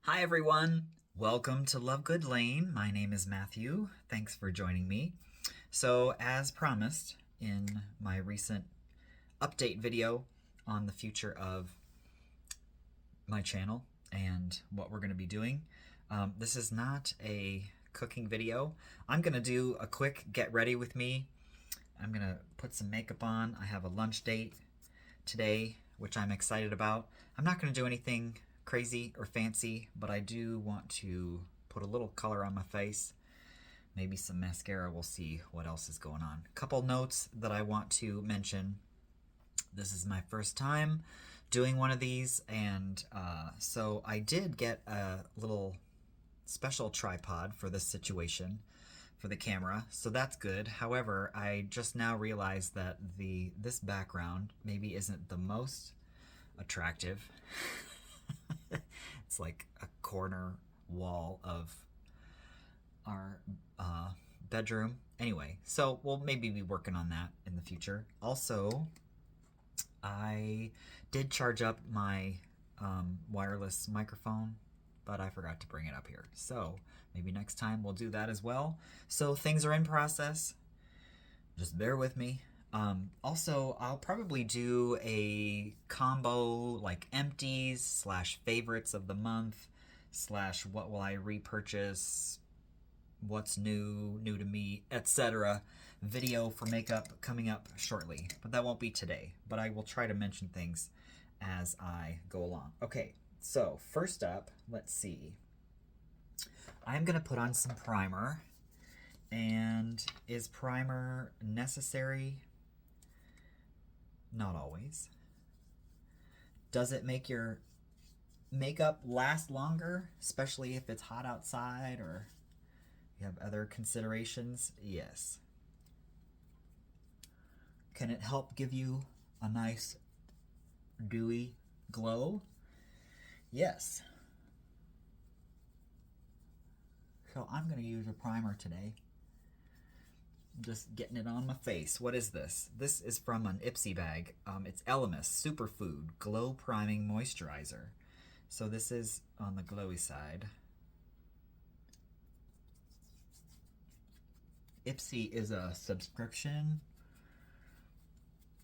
Hi everyone, welcome to Love Good Lane. My name is Matthew. Thanks for joining me. So as promised in my recent update video on the future of my channel and what we're going to be doing, this is not a cooking video. I'm going to do a quick get ready with me. I'm going to put some makeup on. I have a lunch date today, which I'm excited about. I'm not going to do anything crazy or fancy, but I do want to put a little color on my face, maybe some mascara. We'll see what else is going on. Couple notes that I want to mention. This is my first time doing one of these, and so I did get a little special tripod for this situation for the camera, so that's good. However, I just now realized that this background maybe isn't the most attractive. It's like a corner wall of our bedroom. Anyway, so we'll maybe be working on that in the future. Also, I did charge up my wireless microphone, but I forgot to bring it up here. So maybe next time we'll do that as well. So things are in process. Just bear with me. Also, I'll probably do a combo like empties slash favorites of the month slash what will I repurchase, what's new to me, etc. video for makeup coming up shortly. But that won't be today. But I will try to mention things as I go along. Okay, so first up, let's see. I'm going to put on some primer. And is primer necessary? Not always. Does it make your makeup last longer, especially if it's hot outside or you have other considerations? Yes. Can it help give you a nice dewy glow? Yes. So I'm going to use a primer today. Just getting it on my face. What is this? This is from an Ipsy bag. It's Elemis Superfood Glow Priming Moisturizer. So this is on the glowy side. Ipsy is a subscription.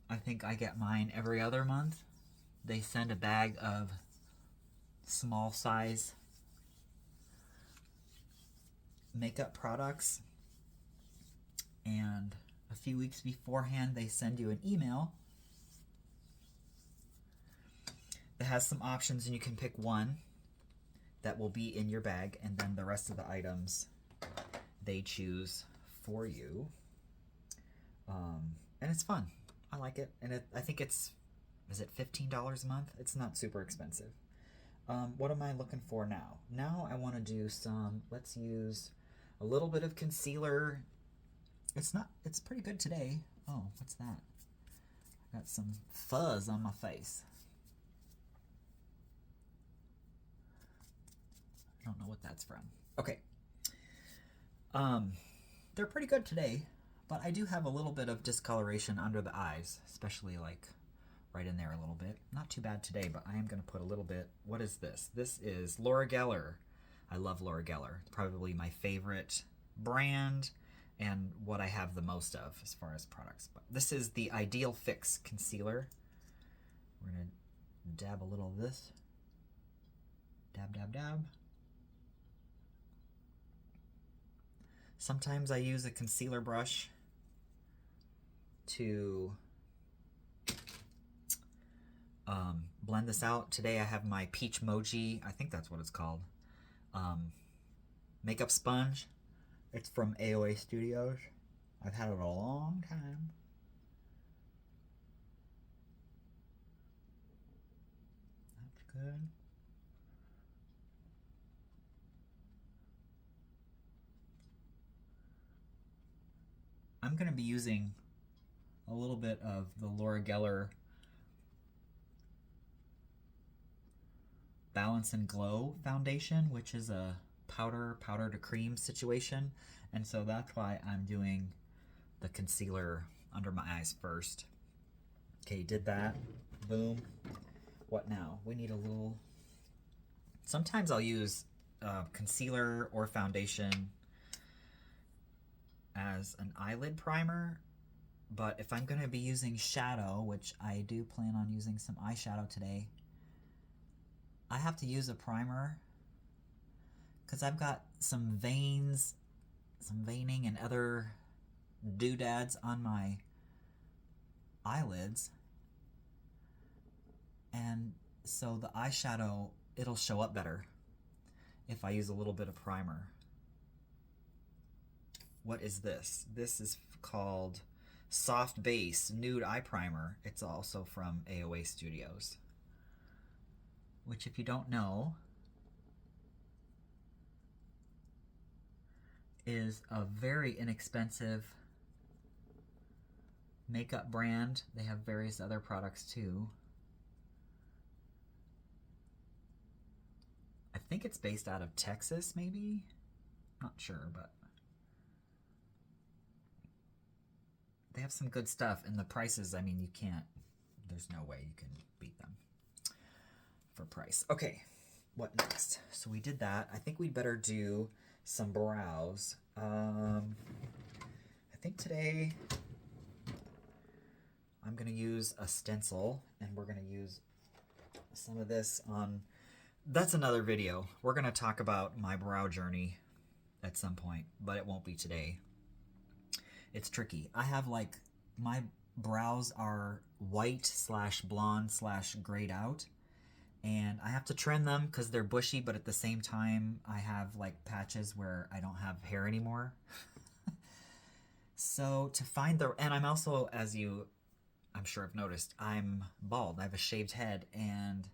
I think I get mine every other month. They send a bag of small size makeup products, and a few weeks beforehand they send you an email that has some options, and you can pick one that will be in your bag, and then the rest of the items they choose for you. And it's fun. I like it, and I think is it $15 a month? It's not super expensive. What am I looking for now? Now I want to do let's use a little bit of concealer. It's pretty good today. Oh, what's that? I got some fuzz on my face. I don't know what that's from. Okay. They're pretty good today, but I do have a little bit of discoloration under the eyes, especially like right in there a little bit. Not too bad today, but I am going to put a little bit. What is this? This is Laura Geller. I love Laura Geller. Probably my favorite brand and what I have the most of as far as products. But this is the Ideal Fix Concealer. We're going to dab a little of this. Dab, dab, dab. Sometimes I use a concealer brush to blend this out. Today I have my Peach Moji, I think that's what it's called, makeup sponge. It's from AOA Studios. I've had it a long time. That's good. I'm going to be using a little bit of the Laura Geller Balance and Glow foundation, which is a powder to cream situation, and so that's why I'm doing the concealer under my eyes first. Okay, did that. Boom. What now? We need a little Sometimes I'll use concealer or foundation as an eyelid primer, but if I'm going to be using shadow, which I do plan on using some eyeshadow today, I have to use a primer because I've got some veins, some veining and other doodads on my eyelids, and so the eyeshadow, it'll show up better if I use a little bit of primer. What is this? This is called Soft Base Nude Eye Primer. It's also from AOA Studios, which, if you don't know, is a very inexpensive makeup brand. They have various other products too. I think it's based out of Texas, maybe? Not sure, but they have some good stuff, and the prices, I mean, you can't, there's no way you can beat them for price. Okay, what next? So we did that. I think we'd better do some brows. I think today I'm going to use a stencil, and we're going to use some of this on, that's another video. We're going to talk about my brow journey at some point, but it won't be today. It's tricky. I have, like, my brows are white / blonde / grayed out, and I have to trim them because they're bushy, but at the same time I have like patches where I don't have hair anymore. So to find the, and I'm also, as you I'm sure have noticed, I'm bald. I have a shaved head, and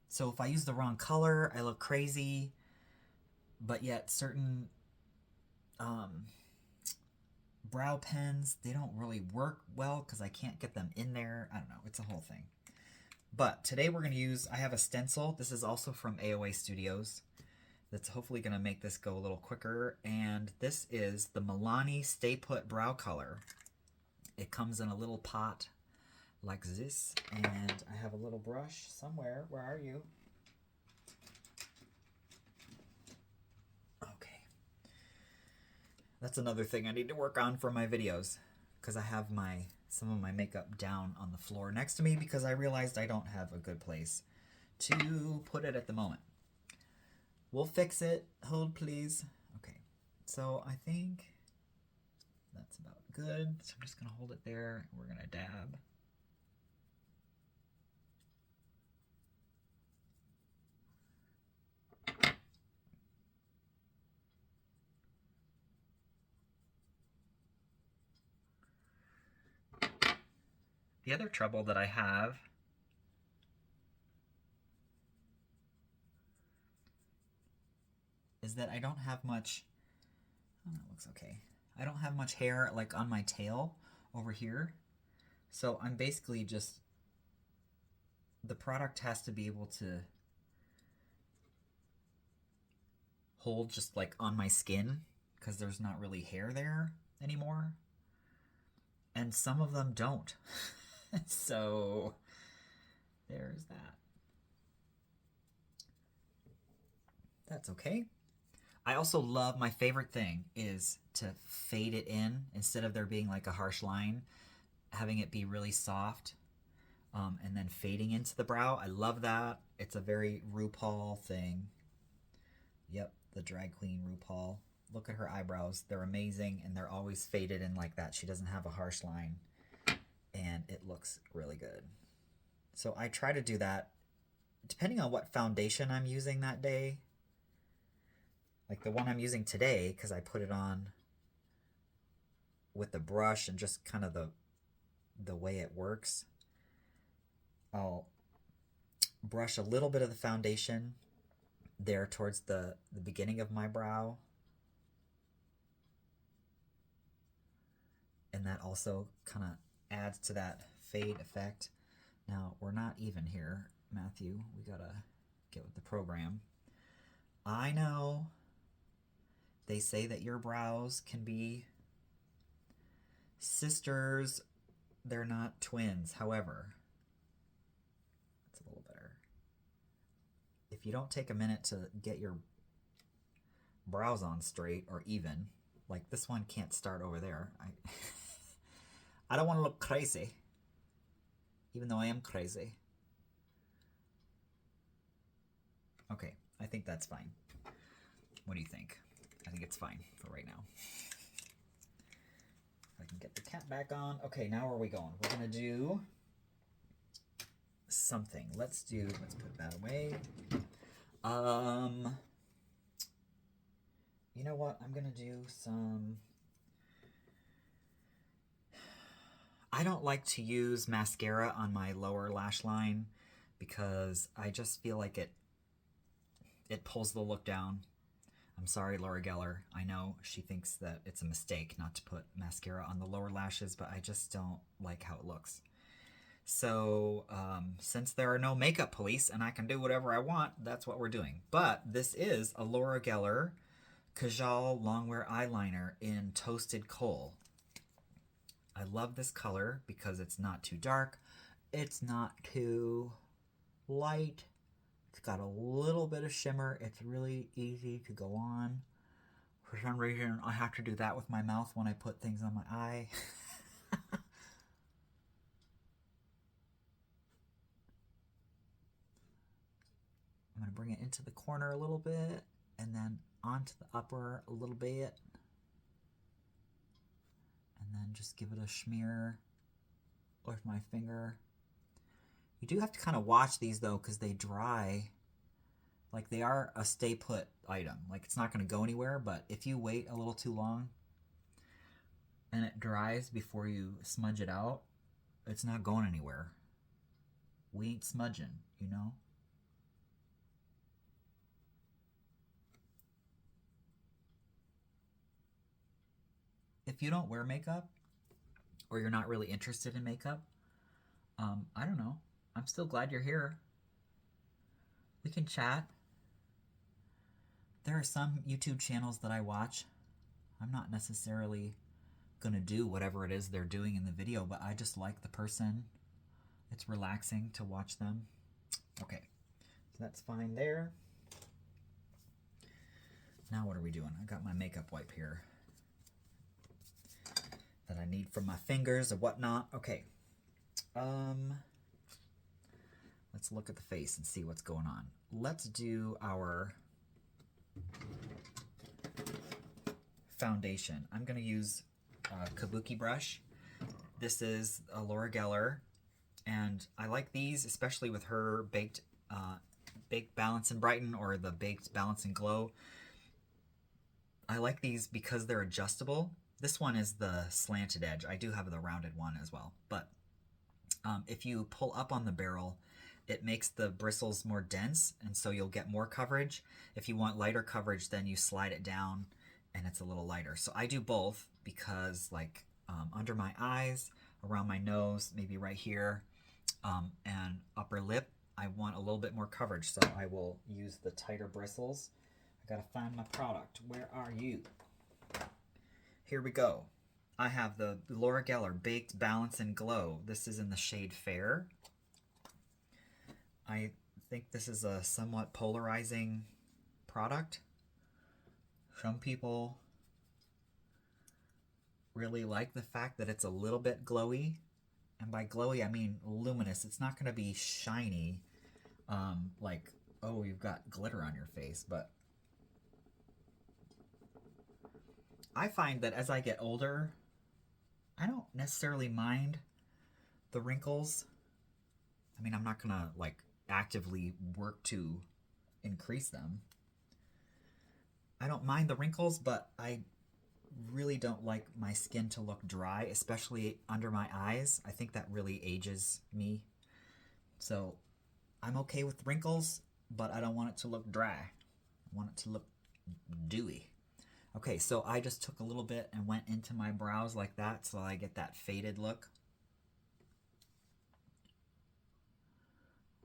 so if I use the wrong color, I look crazy, but yet certain brow pens, they don't really work well because I can't get them in there. I don't know. It's a whole thing. But today we're going to use, I have a stencil. This is also from AOA Studios. That's hopefully going to make this go a little quicker. And this is the Milani Stay Put Brow Color. It comes in a little pot like this. And I have a little brush somewhere. Where are you? That's another thing I need to work on for my videos, because I have some of my makeup down on the floor next to me because I realized I don't have a good place to put it at the moment. We'll fix it. Hold, please. Okay, so I think that's about good. So I'm just going to hold it there. We're going to dab. The other trouble that I have is that I don't have much, oh, that looks okay. I don't have much hair like on my tail over here. So I'm basically just, the product has to be able to hold just like on my skin because there's not really hair there anymore. And some of them don't. So there's that. That's okay. I also love, my favorite thing is to fade it in instead of there being like a harsh line, having it be really soft, and then fading into the brow. I love that. It's a very RuPaul thing. Yep, the drag queen RuPaul. Look at her eyebrows. They're amazing, and they're always faded in like that. She doesn't have a harsh line, and it looks really good. So I try to do that depending on what foundation I'm using that day. Like the one I'm using today, because I put it on with the brush and just kind of the way it works. I'll brush a little bit of the foundation there towards the beginning of my brow. And that also kind of adds to that fade effect. Now, we're not even here, Matthew. We gotta get with the program. I know they say that your brows can be sisters. They're not twins. However, it's a little better. if you don't take a minute to get your brows on straight or even, like this one can't start over there. I don't want to look crazy, even though I am crazy. Okay, I think that's fine. What do you think? I think it's fine for right now. I can get the cat back on. Okay, now where are we going? We're gonna do something. Let's put that away. You know what? I'm gonna do some. I don't like to use mascara on my lower lash line because I just feel like it pulls the look down. I'm sorry, Laura Geller. I know she thinks that it's a mistake not to put mascara on the lower lashes, but I just don't like how it looks. So, since there are no makeup police and I can do whatever I want, that's what we're doing. But this is a Laura Geller Kajal Longwear Eyeliner in Toasted Coal. I love this color because it's not too dark. It's not too light. It's got a little bit of shimmer. It's really easy to go on. For some reason, I have to do that with my mouth when I put things on my eye. I'm going to bring it into the corner a little bit and then onto the upper a little bit. And then just give it a smear with my finger. You do have to kind of watch these though because they dry. Like they are a stay put item. Like it's not going to go anywhere, but if you wait a little too long and it dries before you smudge it out, it's not going anywhere. We ain't smudging, you know? If you don't wear makeup or you're not really interested in makeup, I don't know. I'm still glad you're here. We can chat. There are some YouTube channels that I watch. I'm not necessarily gonna do whatever it is they're doing in the video, but I just like the person. It's relaxing to watch them. Okay, so that's fine there. Now what are we doing? I got my makeup wipe here that I need for my fingers or whatnot. Okay. Let's look at the face and see what's going on. Let's do our foundation. I'm going to use a kabuki brush. This is a Laura Geller, and I like these, especially with her Baked Balance and Brighten or the Baked Balance and Glow. I like these because they're adjustable. This one is the slanted edge. I do have the rounded one as well, but if you pull up on the barrel, it makes the bristles more dense, and so you'll get more coverage. If you want lighter coverage, then you slide it down, and it's a little lighter. So I do both because, like, under my eyes, around my nose, maybe right here, and upper lip, I want a little bit more coverage, so I will use the tighter bristles. I gotta find my product. Where are you? Here we go. I have the Laura Geller Baked Balance and Glow. This is in the shade Fair. I think this is a somewhat polarizing product. Some people really like the fact that it's a little bit glowy. And by glowy, I mean luminous. It's not going to be shiny, like, oh, you've got glitter on your face. But I find that as I get older, I don't necessarily mind the wrinkles. I mean, I'm not going to, like, actively work to increase them. I don't mind the wrinkles, but I really don't like my skin to look dry, especially under my eyes. I think that really ages me. So I'm okay with wrinkles, but I don't want it to look dry. I want it to look dewy. Okay, so I just took a little bit and went into my brows like that so I get that faded look.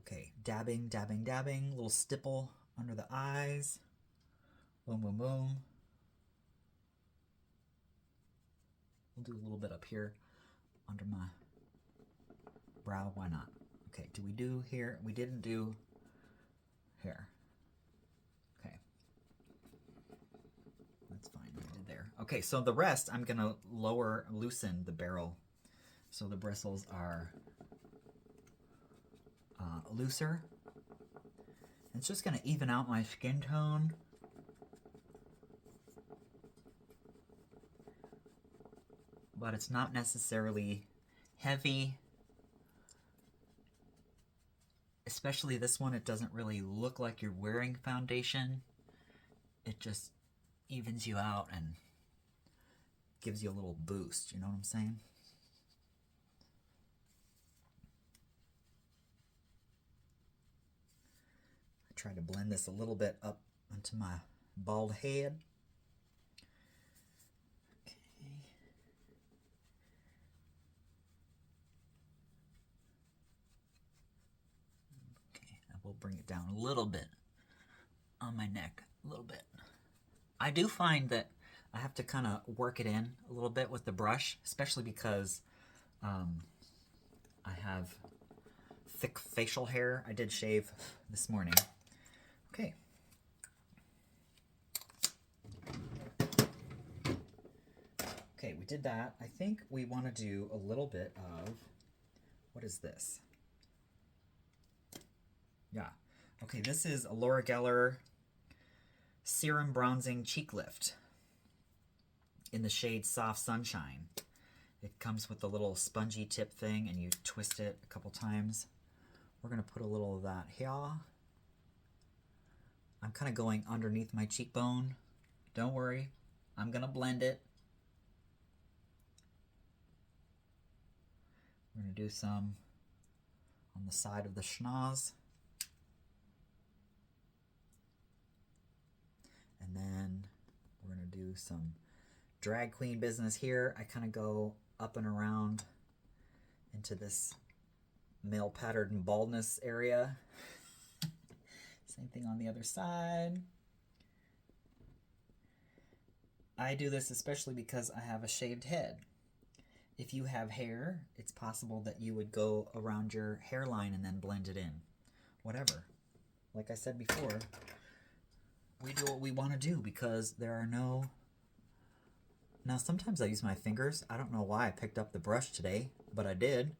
Okay, dabbing, dabbing, dabbing, little stipple under the eyes. Boom, boom, boom. We'll do a little bit up here under my brow. Why not? Okay, do we do here? We didn't do here. Okay, so the rest, I'm gonna loosen the barrel so the bristles are looser. It's just gonna even out my skin tone. But it's not necessarily heavy. Especially this one, it doesn't really look like you're wearing foundation. It just evens you out and gives you a little boost, you know what I'm saying? I try to blend this a little bit up onto my bald head. Okay, I will bring it down a little bit on my neck, a little bit. I do find that I have to kind of work it in a little bit with the brush, especially because I have thick facial hair. I did shave this morning. Okay. Okay, we did that. I think we want to do a little bit of, what is this? Yeah. Okay, this is a Laura Geller Serum Bronzing Cheek Lift in the shade Soft Sunshine. It comes with a little spongy tip thing, and you twist it a couple times. We're going to put a little of that here. I'm kind of going underneath my cheekbone. Don't worry. I'm going to blend it. We're going to do some on the side of the schnoz. And then we're going to do some drag queen business here. I kind of go up and around into this male pattern baldness area. Same thing on the other side. I do this especially because I have a shaved head. If you have hair, it's possible that you would go around your hairline and then blend it in. Whatever. Like I said before, we do what we want to do because there are no... Now, sometimes I use my fingers. I don't know why I picked up the brush today, but I did.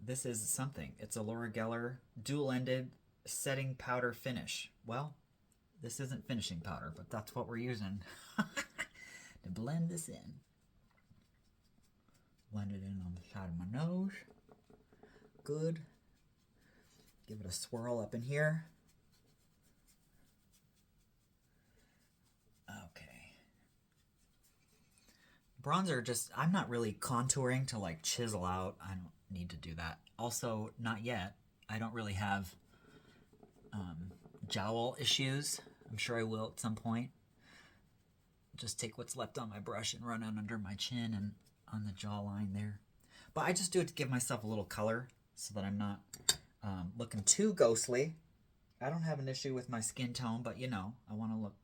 This is something. It's a Laura Geller dual-ended setting powder finish. Well, this isn't finishing powder, but that's what we're using to blend this in. Blend it in on the side of my nose. Good. Give it a swirl up in here. Okay. Bronzer just, I'm not really contouring to like chisel out. I don't need to do that. Also, not yet. I don't really have jowl issues. I'm sure I will at some point. Just take what's left on my brush and run it under my chin and on the jawline there. But I just do it to give myself a little color so that I'm not looking too ghostly. I don't have an issue with my skin tone, but you know, I want to look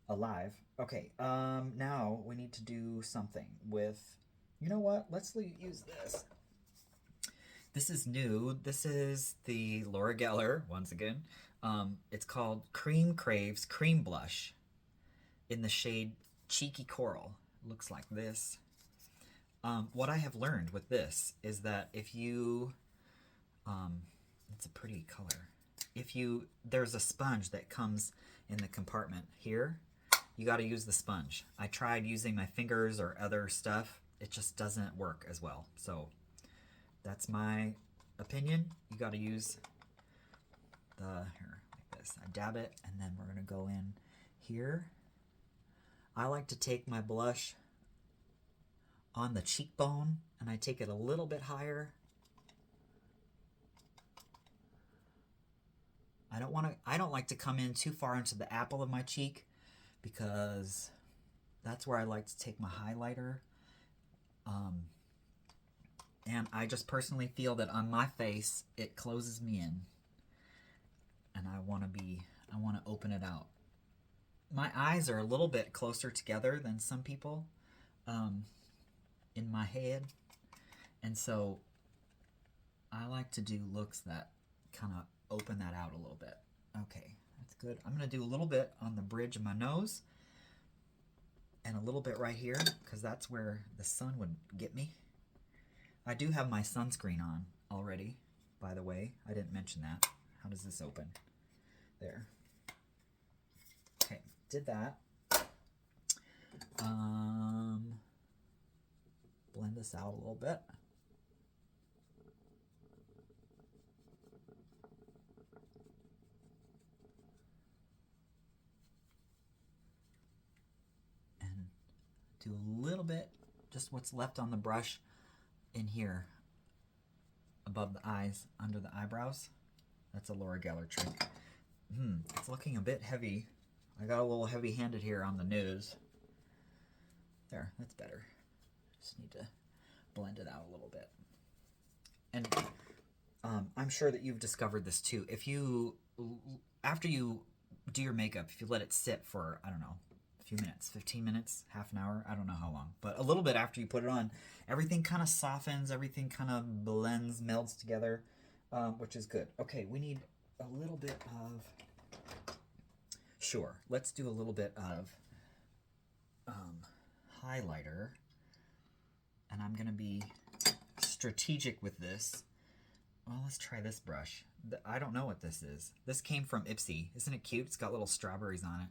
alive. Okay, now we need to do something with, you know what? Let's use this. This is new. This is the Laura Geller, once again. It's called Cream Craves Cream Blush in the shade Cheeky Coral. It looks like this. What I have learned with this is that if you, it's a pretty color. There's a sponge that comes in the compartment here. You got to use the sponge. I tried using my fingers or other stuff. It just doesn't work as well. So that's my opinion. You got to use here like this. I dab it, and then we're going to go in here. I like to take my blush on the cheekbone, and I take it a little bit higher. I don't like to come in too far into the apple of my cheek because that's where I like to take my highlighter. And I just personally feel that on my face, it closes me in. And I want to open it out. My eyes are a little bit closer together than some people in my head. And so I like to do looks that kind of open that out a little bit. Okay, that's good. I'm going to do a little bit on the bridge of my nose. and a little bit right here, because that's where the sun would get me. I do have my sunscreen on already, by the way. I didn't mention that. How does this open? There. Okay, did that. Blend this out a little bit. And do a little bit, just what's left on the brush in here, above the eyes, under the eyebrows. That's a Laura Geller trick. It's looking a bit heavy. I got a little heavy-handed here on the nose. There, that's better. Just need to blend it out a little bit. And I'm sure that you've discovered this too. If you, after you do your makeup, if you let it sit for, I don't know, a few minutes, 15 minutes, half an hour, I don't know how long, but a little bit after you put it on, everything kind of softens, everything kind of blends, melds together, which is good. Okay, we need a little bit of, sure, let's do a little bit of highlighter, and I'm going to be strategic with this. Well, let's try this brush. I don't know what this is. This came from Ipsy. Isn't it cute? It's got little strawberries on it.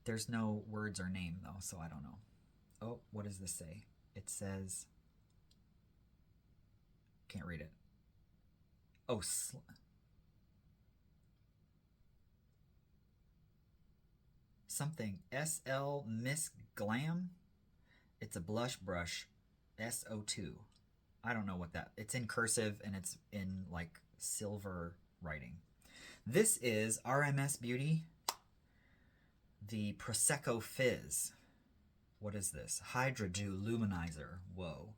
There's no words or name, though, so I don't know. Oh, what does this say? It says... Can't read it. Oh, something. SL Miss Glam? It's a blush brush. SO2. I don't know what that... It's in cursive, and it's in, like, silver writing. This is RMS Beauty, the Prosecco Fizz. What is this? Hydra Dew Luminizer. Whoa.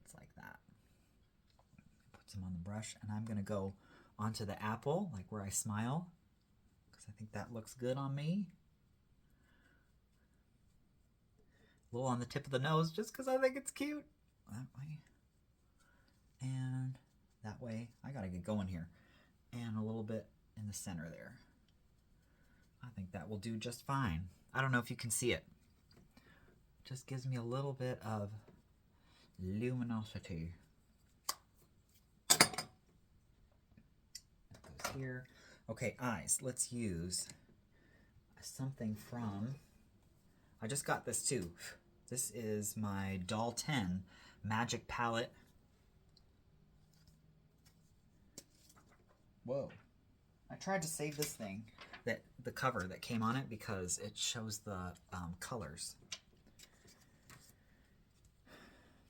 It's like that. Put some on the brush, and I'm going to go onto the apple, like where I smile, because I think that looks good on me. A little on the tip of the nose, just because I think it's cute. That way. And that way. I got to get going here. And a little bit in the center there. I think that will do just fine. I don't know if you can see it. Just gives me a little bit of luminosity. That goes here. Okay, eyes. Let's use something from... I just got this too. This is my Doll 10 Magic Palette. Whoa. I tried to save this thing, the cover that came on it, because it shows the colors.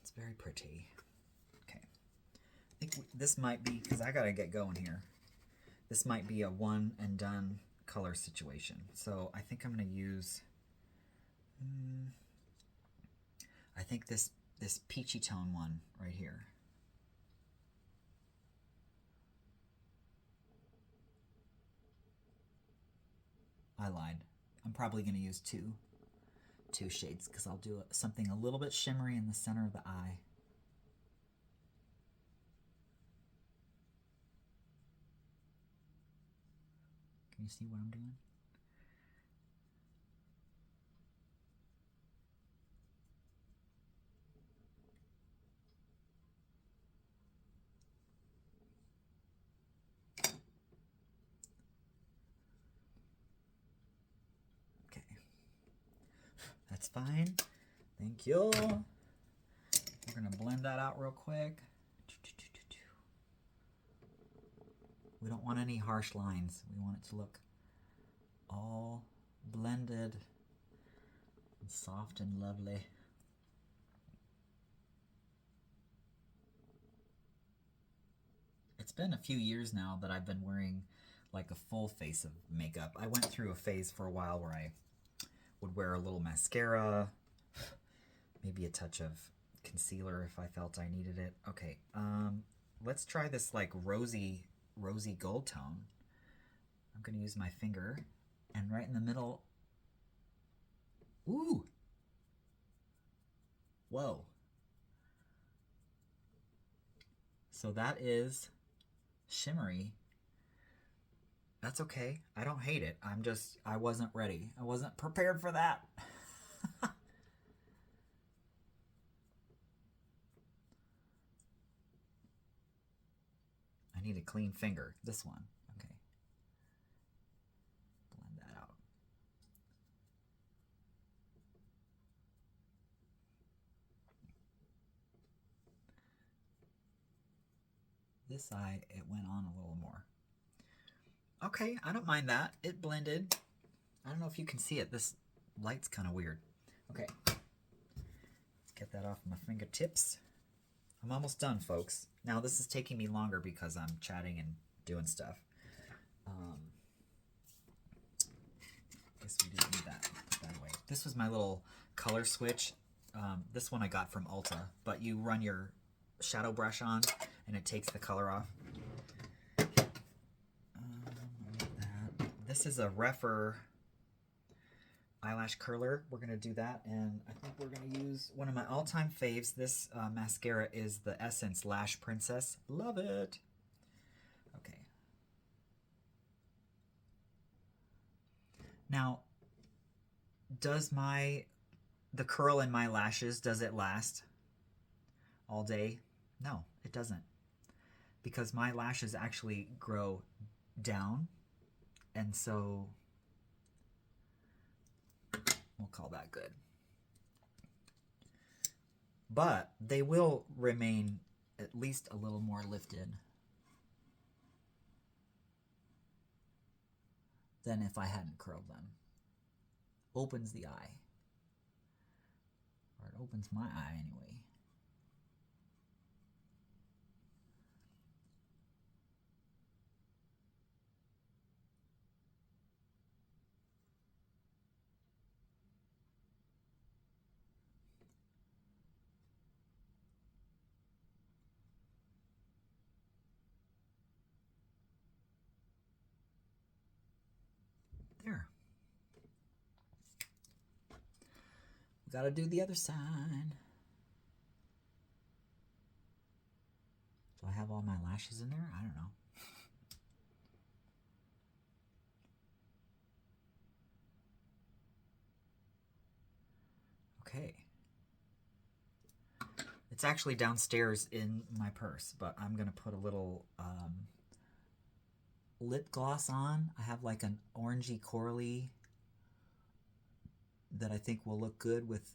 It's very pretty. Okay. I think this might be, because I got to get going here. This might be a one and done color situation. So I think I'm going to use... I think this peachy tone one right here. I lied. I'm probably going to use two shades, because I'll do something a little bit shimmery in the center of the eye. Can you see what I'm doing? That's fine. Thank you. We're going to blend that out real quick. We don't want any harsh lines. We want it to look all blended and soft and lovely. It's been a few years now that I've been wearing like a full face of makeup. I went through a phase for a while where I would wear a little mascara, maybe a touch of concealer if I felt I needed it. Okay, let's try this like rosy gold tone. I'm gonna use my finger, and right in the middle, ooh, whoa. So that is shimmery. That's okay. I don't hate it. I wasn't ready. I wasn't prepared for that. I need a clean finger. This one. Okay. Blend that out. This eye, it went on a little more. Okay, I don't mind that. It blended. I don't know if you can see it. This light's kind of weird. Okay. Let's get that off my fingertips. I'm almost done, folks. Now, this is taking me longer because I'm chatting and doing stuff. Guess we didn't need that away. This was my little color switch. This one I got from Ulta, but you run your shadow brush on and it takes the color off. This is a Refer eyelash curler. We're going to do that, and I think we're going to use one of my all-time faves. This mascara is the Essence Lash Princess. Love it. Okay. Now, does the curl in my lashes, does it last all day? No, it doesn't. Because my lashes actually grow down, and so we'll call that good. But they will remain at least a little more lifted than if I hadn't curled them. Opens the eye. Or it opens my eye anyway. There. We gotta do the other side. Do I have all my lashes in there? I don't know. Okay. It's actually downstairs in my purse, but I'm gonna put a little lip gloss on. I have like an orangey corally that I think will look good with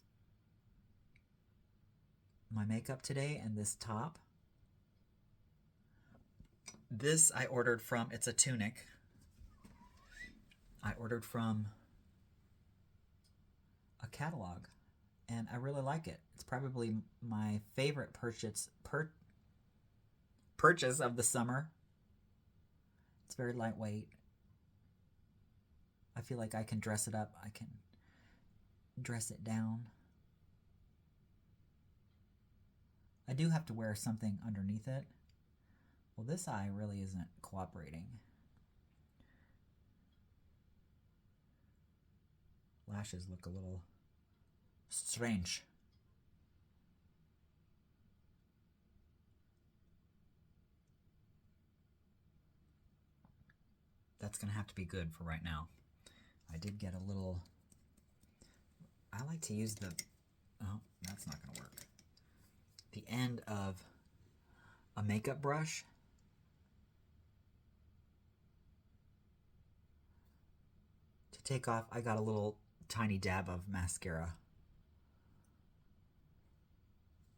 my makeup today, and this top. This I ordered from, it's a tunic. I ordered from a catalog, and I really like it. It's probably my favorite purchase of the summer. It's very lightweight. I feel like I can dress it up. I can dress it down. I do have to wear something underneath it. Well, this eye really isn't cooperating. Lashes look a little strange. That's gonna have to be good for right now. I did get a little, I like to use the, oh, that's not gonna work. The end of a makeup brush. To take off, I got a little tiny dab of mascara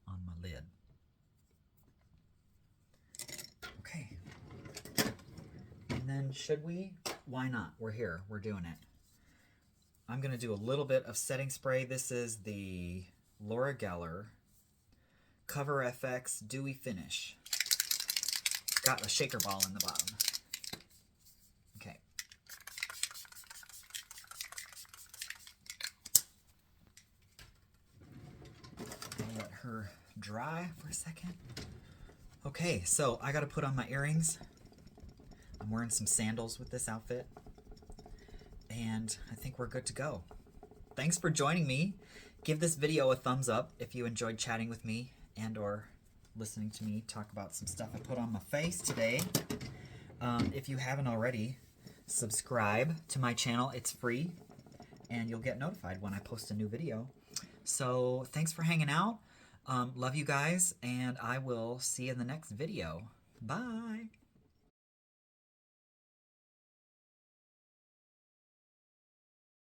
on my lid. Okay. And then should we? Why not? We're here. We're doing it. I'm going to do a little bit of setting spray. This is the Laura Geller Cover FX Dewy Finish. Got a shaker ball in the bottom. Okay. I'll let her dry for a second. Okay, so I got to put on my earrings. I'm wearing some sandals with this outfit. And I think we're good to go. Thanks for joining me. Give this video a thumbs up if you enjoyed chatting with me and or listening to me talk about some stuff I put on my face today. If you haven't already, subscribe to my channel. It's free, and you'll get notified when I post a new video. So thanks for hanging out. Love you guys, and I will see you in the next video. Bye.